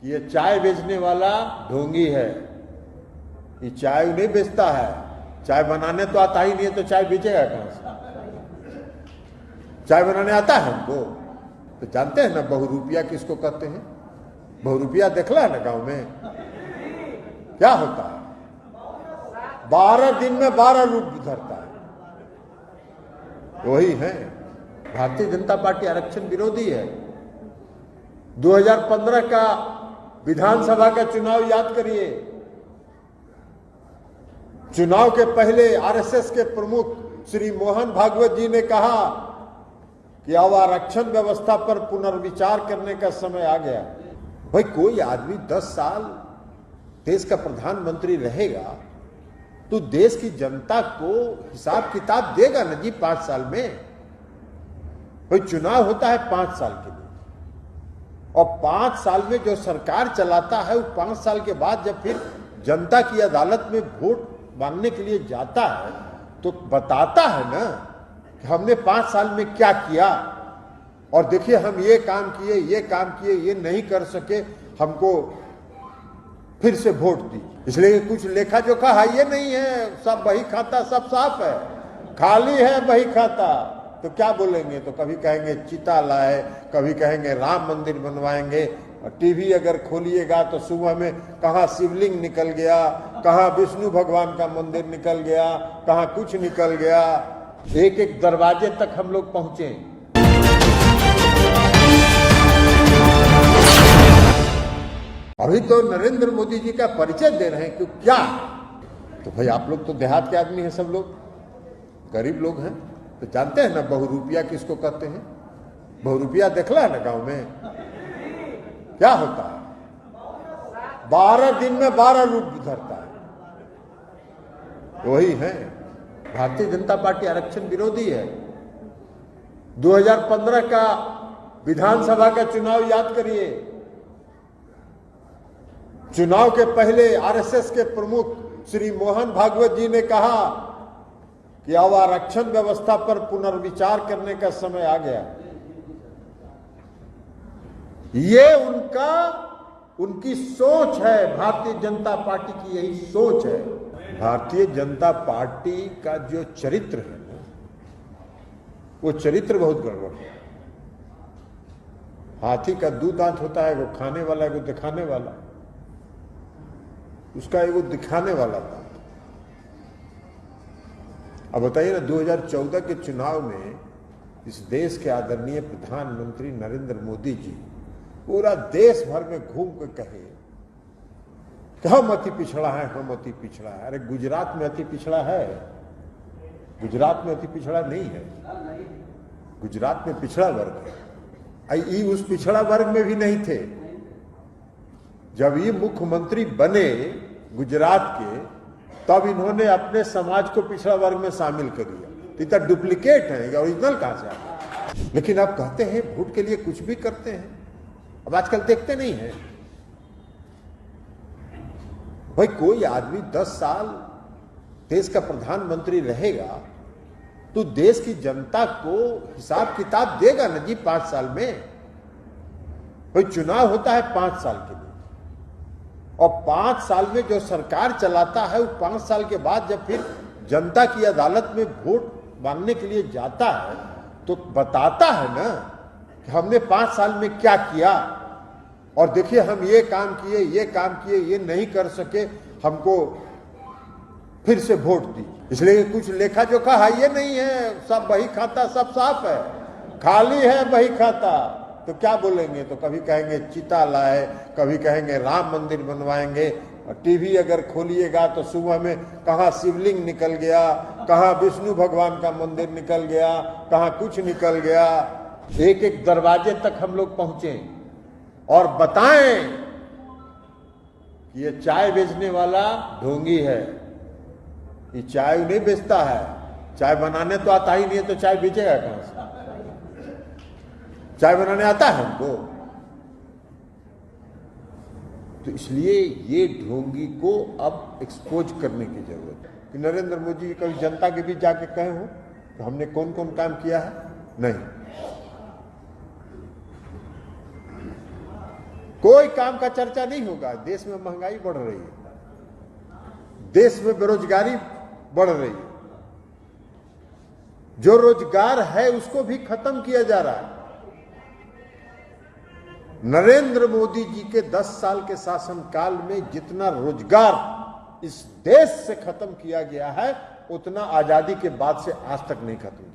कि ये चाय बेचने वाला ढोंगी है, ये चाय नहीं बेचता है, चाय बनाने तो आता ही नहीं है तो चाय बेचेगा कहां से? चाय बनाने आता है हमको तो जानते हैं ना बहुरूपिया किसको कहते हैं? बहुरूपिया देखला है ना गांव में क्या होता है? 12 दिन में 12 रूप धरता है। वही है भारतीय जनता पार्टी आरक्षण विरोधी है। 2015 का विधानसभा का चुनाव याद करिए। चुनाव के पहले आरएसएस के प्रमुख श्री मोहन भागवत जी ने कहा कि अब आरक्षण व्यवस्था पर पुनर्विचार करने का समय आ गया। भाई कोई आदमी 10 साल देश का प्रधानमंत्री रहेगा तो देश की जनता को हिसाब किताब देगा ना जी 5 साल में। भाई चुनाव होता है 5 साल के लिए और 5 साल में जो सरकार चलाता है वो 5 साल के बाद जब फिर जनता की अदालत में वोट मांगने के लिए जाता है तो बताता है ना कि हमने 5 साल में क्या किया और देखिए हम ये काम किए, ये नहीं कर सके, हमको फिर से वोट दी। इसलिए कुछ लेखा जोखा है ये नहीं है, सब बही खाता सब साफ है, खाली है बही खाता। तो क्या बोलेंगे? तो कभी कहेंगे चिता लाए, कभी कहेंगे राम मंदिर बनवाएंगे। और टीवी अगर खोलिएगा तो सुबह में कहाँ शिवलिंग निकल गया, कहाँ विष्णु भगवान का मंदिर निकल गया, कहाँ कुछ निकल गया। एक एक दरवाजे तक हम लोग पहुंचे। अभी तो नरेंद्र मोदी जी का परिचय दे रहे हैं कि क्या? तो भाई आप लोग तो देहात के आदमी हैं, सब लोग गरीब लोग हैं, तो जानते हैं ना बहुरूपिया किसको कहते हैं? बहुरूपिया देखला है ना गांव में क्या होता है? 12 दिन में 12 रूप धरता है। वही है भारतीय जनता पार्टी आरक्षण विरोधी है। 2015 का विधानसभा का चुनाव याद करिए। चुनाव के पहले आरएसएस के प्रमुख श्री मोहन भागवत जी ने कहा कि अब आरक्षण व्यवस्था पर पुनर्विचार करने का समय आ गया। ये उनकी सोच है, भारतीय जनता पार्टी की यही सोच है। भारतीय जनता पार्टी का जो चरित्र है वो चरित्र बहुत गड़बड़ है। हाथी का 2 दांत होता है, वो खाने वाला, वो दिखाने वाला। उसका एगो दिखाने वाला था। अब बताइए ना 2014 के चुनाव में इस देश के आदरणीय प्रधानमंत्री नरेंद्र मोदी जी पूरा देश भर में घूम कर कहे कि हम अति पिछड़ा है, हम अति पिछड़ा है। अरे गुजरात में अति पिछड़ा है? गुजरात में अति पिछड़ा नहीं है, गुजरात में पिछड़ा वर्ग है। ये उस पिछड़ा वर्ग में भी नहीं थे। जब ये मुख्यमंत्री बने गुजरात के तब इन्होंने अपने समाज को पिछड़ा वर्ग में शामिल कर दिया। इतना डुप्लीकेट है, ओरिजिनल कहां से आता? लेकिन आप कहते हैं वोट के लिए कुछ भी करते हैं। अब आजकल देखते नहीं है भाई कोई आदमी 10 साल देश का प्रधानमंत्री रहेगा तो देश की जनता को हिसाब किताब देगा ना जी 5 साल में। भाई चुनाव होता है 5 साल के लिए और 5 साल में जो सरकार चलाता है वो 5 साल के बाद जब फिर जनता की अदालत में वोट मांगने के लिए जाता है तो बताता है ना कि हमने 5 साल में क्या किया और देखिए हम ये काम किए, ये नहीं कर सके, हमको फिर से वोट दी। इसलिए कुछ लेखा जोखा है ये नहीं है, सब बही खाता सब साफ है, खाली है बही खाता। तो क्या बोलेंगे? तो कभी कहेंगे चिता लाए, कभी कहेंगे राम मंदिर बनवाएंगे। और टीवी अगर खोलिएगा तो सुबह में कहाँ शिवलिंग निकल गया, कहाँ विष्णु भगवान का मंदिर निकल गया, कहाँ कुछ निकल गया। एक एक दरवाजे तक हम लोग पहुंचे और बताएं कि ये चाय बेचने वाला ढोंगी है, ये चाय नहीं बेचता है, चाय बनाने तो आता ही नहीं है तो चाय बेचेगा कहां से? चाय बनाने आता है हमको। तो इसलिए ये ढोंगी को अब एक्सपोज करने की जरूरत है कि नरेंद्र मोदी जी कभी जनता के बीच जाके कहे हो तो हमने कौन कौन काम किया है? नहीं। कोई काम का चर्चा नहीं होगा। देश में महंगाई बढ़ रही है, देश में बेरोजगारी बढ़ रही है, जो रोजगार है उसको भी खत्म किया जा रहा है। नरेंद्र मोदी जी के 10 साल के शासनकाल में जितना रोजगार इस देश से खत्म किया गया है, उतना आजादी के बाद से आज तक नहीं खत्म किया।